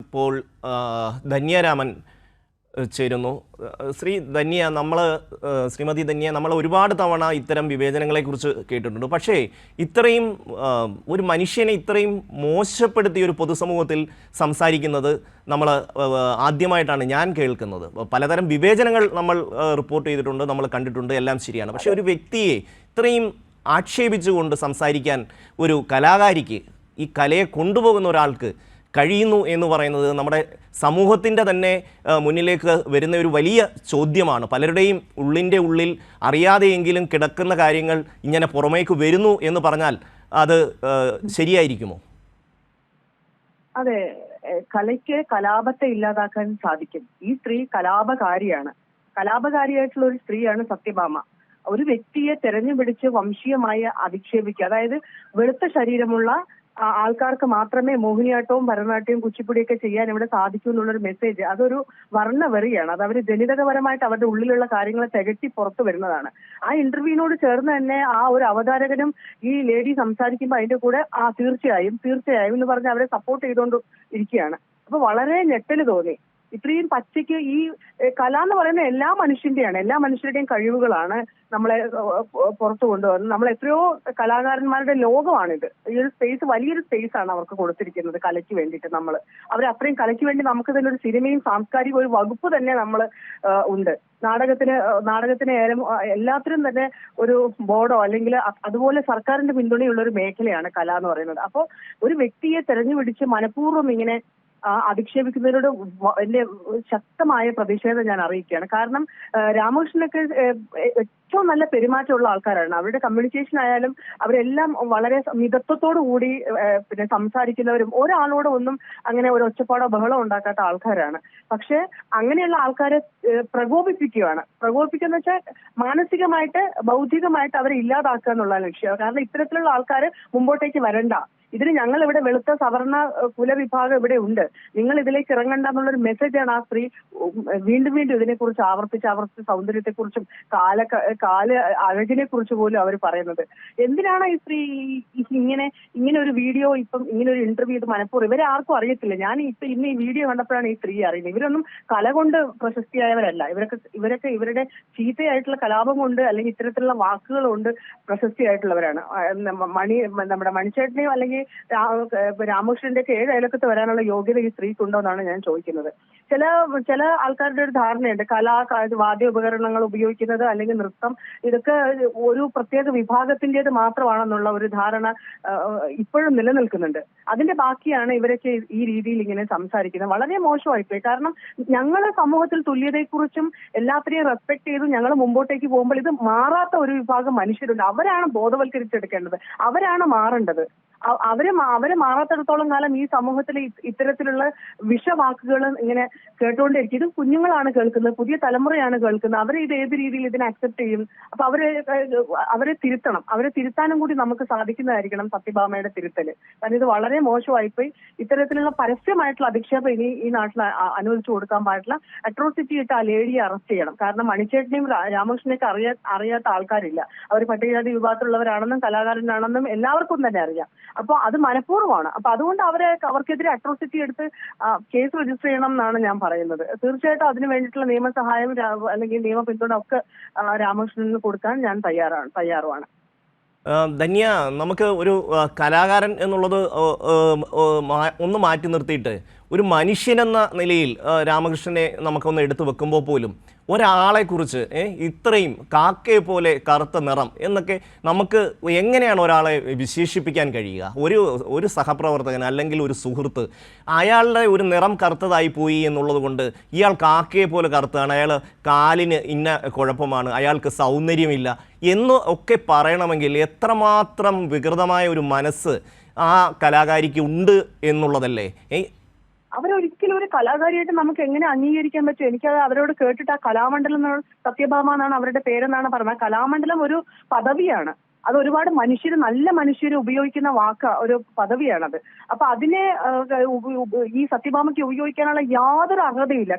ഇപ്പോൾ ധന്യരാമൻ ചേരുന്നു. ശ്രീമതി ധന്യ, നമ്മൾ ഒരുപാട് തവണ ഇത്തരം വിവേചനങ്ങളെക്കുറിച്ച് കേട്ടിട്ടുണ്ട്. പക്ഷേ ഇത്രയും ഒരു മനുഷ്യനെ ഇത്രയും മോശപ്പെടുത്തിയ ഒരു പൊതുസമൂഹത്തിൽ സംസാരിക്കുന്നത് നമ്മൾ ആദ്യമായിട്ടാണ് ഞാൻ കേൾക്കുന്നത്. പലതരം വിവേചനങ്ങൾ നമ്മൾ റിപ്പോർട്ട് ചെയ്തിട്ടുണ്ട്, നമ്മൾ കണ്ടിട്ടുണ്ട്, എല്ലാം ശരിയാണ്. പക്ഷേ ഒരു വ്യക്തിയെ ഇത്രയും ആക്ഷേപിച്ചുകൊണ്ട് സംസാരിക്കാൻ ഒരു കലാകാരിക്ക്, ഈ കലയെ കൊണ്ടുപോകുന്ന ഒരാൾക്ക് കഴിയുന്നു എന്ന് പറയുന്നത് നമ്മുടെ സമൂഹത്തിൻ്റെ തന്നെ മുന്നിലേക്ക് വരുന്ന ഒരു വലിയ ചോദ്യമാണ്. പലരുടെയും ഉള്ളിൽ അറിയാതെയെങ്കിലും കിടക്കുന്ന കാര്യങ്ങൾ ഇങ്ങനെ പുറമേക്ക് വരുന്നു എന്ന് പറഞ്ഞാൽ അത് ശരിയായിരിക്കുമോ? അതെ, കലയ്ക്ക് കലാപത്തെ ഇല്ലാതാക്കാൻ സാധിക്കും. ഈ സ്ത്രീ കലാപകാരിയാണ്. കലാപകാരിയായിട്ടുള്ള ഒരു സ്ത്രീയാണ് സത്യഭാമ. ഒരു വ്യക്തിയെ തെരഞ്ഞുപിടിച്ച് വംശീയമായി അധിക്ഷേപിക്കുക, അതായത് വെളുത്ത ശരീരമുള്ള ആൾക്കാർക്ക് മാത്രമേ മോഹിനിയാട്ടവും ഭരതനാട്യവും കുച്ചിപ്പുടിയൊക്കെ ചെയ്യാൻ ഇവിടെ സാധിക്കൂ എന്നുള്ളൊരു മെസ്സേജ്, അതൊരു വർണ്ണവെറിയാണ്. അത് അവർ ജനിതകപരമായിട്ട് അവരുടെ ഉള്ളിലുള്ള കാര്യങ്ങളെ തികട്ടി പുറത്തു വരുന്നതാണ്. ആ ഇന്റർവ്യൂവിനോട് ചേർന്ന് തന്നെ ആ ഒരു അവതാരകനും ഈ ലേഡി സംസാരിക്കുമ്പോൾ അതിന്റെ കൂടെ തീർച്ചയായും എന്ന് പറഞ്ഞ് അവരെ സപ്പോർട്ട് ചെയ്തുകൊണ്ട് ഇരിക്കുകയാണ്. അപ്പൊ വളരെ ഞെട്ടല് തോന്നി. ഇത്രയും പച്ചയ്ക്ക് ഈ കല എന്ന് പറയുന്ന എല്ലാ മനുഷ്യരുടെയും കഴിവുകളാണ് നമ്മളെ പുറത്തു കൊണ്ടുവന്നത്. നമ്മൾ എത്രയോ കലാകാരന്മാരുടെ ലോകമാണിത്. ഈ ഒരു സ്പേസ്, വലിയൊരു സ്പേസ് ആണ് അവർക്ക് കൊടുത്തിരിക്കുന്നത് കലയ്ക്ക് വേണ്ടിയിട്ട്. അവർ അത്രയും കലയ്ക്ക് വേണ്ടി നമുക്ക് തന്നെ ഒരു സിനിമയും സാംസ്കാരിക ഒരു വകുപ്പ് തന്നെ നമ്മൾ ഉണ്ട്. നാടകത്തിന് എല്ലാത്തിനും തന്നെ ഒരു ബോർഡോ അല്ലെങ്കിൽ അതുപോലെ സർക്കാരിന്റെ പിന്തുണയുള്ള ഒരു മേഖലയാണ് കല എന്ന് പറയുന്നത്. അപ്പോൾ ഒരു വ്യക്തിയെ തെരഞ്ഞുപിടിച്ച് മനഃപൂർവ്വം ഇങ്ങനെ അധിക്ഷേപിക്കുന്നതിനോട് എന്റെ ശക്തമായ പ്രതിഷേധം ഞാൻ അറിയിക്കുകയാണ്. കാരണം രാമകൃഷ്ണനൊക്കെ ഏറ്റവും നല്ല പെരുമാറ്റമുള്ള ആൾക്കാരാണ്. അവരുടെ കമ്മ്യൂണിക്കേഷൻ ആയാലും അവരെല്ലാം വളരെ മിതത്വത്തോടു കൂടി പിന്നെ സംസാരിക്കുന്നവരും, ഒരാളോട് ഒന്നും അങ്ങനെ ഒരു ഒച്ചപ്പാടോ ബഹളോ ഉണ്ടാക്കാത്ത ആൾക്കാരാണ്. പക്ഷെ അങ്ങനെയുള്ള ആൾക്കാരെ പ്രകോപിപ്പിക്കുന്ന വെച്ചാൽ മാനസികമായിട്ട് ബൗദ്ധികമായിട്ട് അവരെ ഇല്ലാതാക്കുക എന്നുള്ള ലക്ഷ്യം. കാരണം ഇത്തരത്തിലുള്ള ആൾക്കാർ മുമ്പോട്ടേക്ക് വരണ്ട, ഇതിന് ഞങ്ങൾ ഇവിടെ വെളുത്ത സവർണ കുലവിഭാഗം ഇവിടെ ഉണ്ട്, നിങ്ങൾ ഇതിലേക്ക് ഇറങ്ങണ്ട എന്നുള്ളൊരു മെസ്സേജാണ് ആ സ്ത്രീ വീണ്ടും ഇതിനെക്കുറിച്ച് ആവർത്തിച്ച് സൗന്ദര്യത്തെക്കുറിച്ചും കാല അഴകിനെ കുറിച്ച് പോലും അവർ പറയുന്നത്. എന്തിനാണ് ഈ സ്ത്രീ ഇങ്ങനെ ഒരു വീഡിയോ, ഇങ്ങനെ ഒരു ഇന്റർവ്യൂ ഇത് മനഃപൂർവ്വം? ഇവരെ ആർക്കും അറിയത്തില്ല. ഞാൻ ഇന്ന് ഈ വീഡിയോ കണ്ടപ്പോഴാണ് ഈ സ്ത്രീ അറിയുന്നത്. ഇവരൊന്നും കല കൊണ്ട് പ്രശസ്തിയായവരല്ല. ഇവരൊക്കെ ഇവരുടെ ചീത്തയായിട്ടുള്ള കലാപം കൊണ്ട് അല്ലെങ്കിൽ ഇത്തരത്തിലുള്ള വാക്കുകൾ കൊണ്ട് പ്രശസ്തിയായിട്ടുള്ളവരാണ്. നമ്മുടെ മണിച്ചേട്ടനെയോ അല്ലെങ്കിൽ രാമകൃഷ്ണന്റെ ഒക്കെ 7 അയലക്കത്ത് വരാനുള്ള യോഗ്യത ഈ സ്ത്രീക്കുണ്ടോ എന്നാണ് ഞാൻ ചോദിക്കുന്നത്. ചില ആൾക്കാരുടെ ഒരു ധാരണയുണ്ട്, വാദ്യോപകരണങ്ങൾ ഉപയോഗിക്കുന്നത് അല്ലെങ്കിൽ നൃത്തം ഇതൊക്കെ ഒരു പ്രത്യേക വിഭാഗത്തിൻ്റെത് മാത്രമാണെന്നുള്ള ഒരു ധാരണ ഇപ്പോഴും നിലനിൽക്കുന്നുണ്ട്. അതിന്റെ ബാക്കിയാണ് ഇവരൊക്കെ ഈ രീതിയിൽ ഇങ്ങനെ സംസാരിക്കുന്നത്. വളരെ മോശമായിപ്പോയി. കാരണം ഞങ്ങൾ സമൂഹത്തിൽ തുല്യതയെക്കുറിച്ചും എല്ലാത്തിനെയും റെസ്പെക്ട് ചെയ്തു ഞങ്ങൾ മുമ്പോട്ടേക്ക് പോകുമ്പോൾ ഇത് മാറാത്ത ഒരു വിഭാഗം മനുഷ്യരുണ്ട്. അവരാണ് ബോധവൽക്കരിച്ചെടുക്കേണ്ടത്, അവരാണ് മാറേണ്ടത്. അവരെ മാറാത്തിടത്തോളം കാലം ഈ സമൂഹത്തിൽ ഇത്തരത്തിലുള്ള വിഷവാക്കുകൾ ഇങ്ങനെ കേട്ടുകൊണ്ടിരിക്കും. ഇത് കുഞ്ഞുങ്ങളാണ് കേൾക്കുന്നത്, പുതിയ തലമുറയാണ് കേൾക്കുന്നത്. അവരെ ഇത് ഏത് രീതിയിൽ ഇതിനെ അക്സെപ്റ്റ് ചെയ്യും? അപ്പൊ അവരെ തിരുത്തണം. അവരെ തിരുത്താനും കൂടി നമുക്ക് സാധിക്കുന്നതായിരിക്കണം സത്യഭാമയുടെ തിരുത്തല്. കാരണം ഇത് വളരെ മോശമായിപ്പോയി. ഇത്തരത്തിലുള്ള പരസ്യമായിട്ടുള്ള അധിക്ഷേപം ഇനി ഈ നാട്ടിൽ അനുവദിച്ചു കൊടുക്കാൻ പാടില്ല. അട്രോസിറ്റി ഇട്ട് ആ ലേഡിയെ അറസ്റ്റ് ചെയ്യണം. കാരണം മണിച്ചേട്ടനെയും രാമകൃഷ്ണനെയൊക്കെ അറിയാത്ത ആൾക്കാരില്ല. അവർ പട്ടികജാതി വിഭാഗത്തിലുള്ളവരാണെന്നും കലാകാരനാണെന്നും എല്ലാവർക്കും തന്നെ അറിയാം. അപ്പൊ അത് മനഃപൂർവ്വമാണ്. അപ്പൊ അതുകൊണ്ട് അവർക്കെതിരെ അട്രോസിറ്റി എടുത്ത് കേസ് രജിസ്റ്റർ ചെയ്യണം എന്നാണ് ഞാൻ പറയുന്നത്. തീർച്ചയായിട്ടും അതിന് വേണ്ടിയിട്ടുള്ള നിയമസഹായം അല്ലെങ്കിൽ നിയമ പിന്തുണ ഒക്കെ രാമകൃഷ്ണന് കൊടുക്കാൻ ഞാൻ തയ്യാറുമാണ്. ധന്യ, നമുക്ക് ഒരു കലാകാരൻ എന്നുള്ളത് ഒന്ന് മാറ്റി നിർത്തിയിട്ട് ഒരു മനുഷ്യനെന്ന നിലയിൽ രാമകൃഷ്ണനെ നമുക്കൊന്ന് എടുത്തു വെക്കുമ്പോൾ പോലും ഒരാളെക്കുറിച്ച് ഇത്രയും കാക്കയെ പോലെ കറുത്ത നിറം എന്നൊക്കെ നമുക്ക് എങ്ങനെയാണ് ഒരാളെ വിശേഷിപ്പിക്കാൻ കഴിയുക? ഒരു സഹപ്രവർത്തകൻ അല്ലെങ്കിൽ ഒരു സുഹൃത്ത് അയാളുടെ ഒരു നിറം കറുത്തതായി പോയി എന്നുള്ളത് കൊണ്ട് ഇയാൾ കാക്കയെ പോലെ കറുത്താണ്, അയാൾ കാലിന് ഇന്ന കുഴപ്പമാണ്, അയാൾക്ക് സൗന്ദര്യമില്ല എന്ന് ഒക്കെ പറയണമെങ്കിൽ എത്രമാത്രം വികൃതമായ ഒരു മനസ്സ് ആ കലാകാരിക്ക് ഉണ്ട് എന്നുള്ളതല്ലേ? അവരൊരിക്കലും ഒരു കലാകാരിയായിട്ട് നമുക്ക് എങ്ങനെ അംഗീകരിക്കാൻ പറ്റും? എനിക്കത് അവരോട് കേട്ടിട്ട് ആ കലാമണ്ഡലം സത്യഭാമ എന്നാണ് അവരുടെ പേരെന്നാണ് പറഞ്ഞത്. കലാമണ്ഡലം ഒരു പദവിയാണ്. അത് ഒരുപാട് നല്ല മനുഷ്യർ ഉപയോഗിക്കുന്ന ഒരു പദവിയാണത്. അപ്പൊ അതിനെ ഈ സത്യഭാമയ്ക്ക് ഉപയോഗിക്കാനുള്ള യാതൊരു അർഹതയില്ല.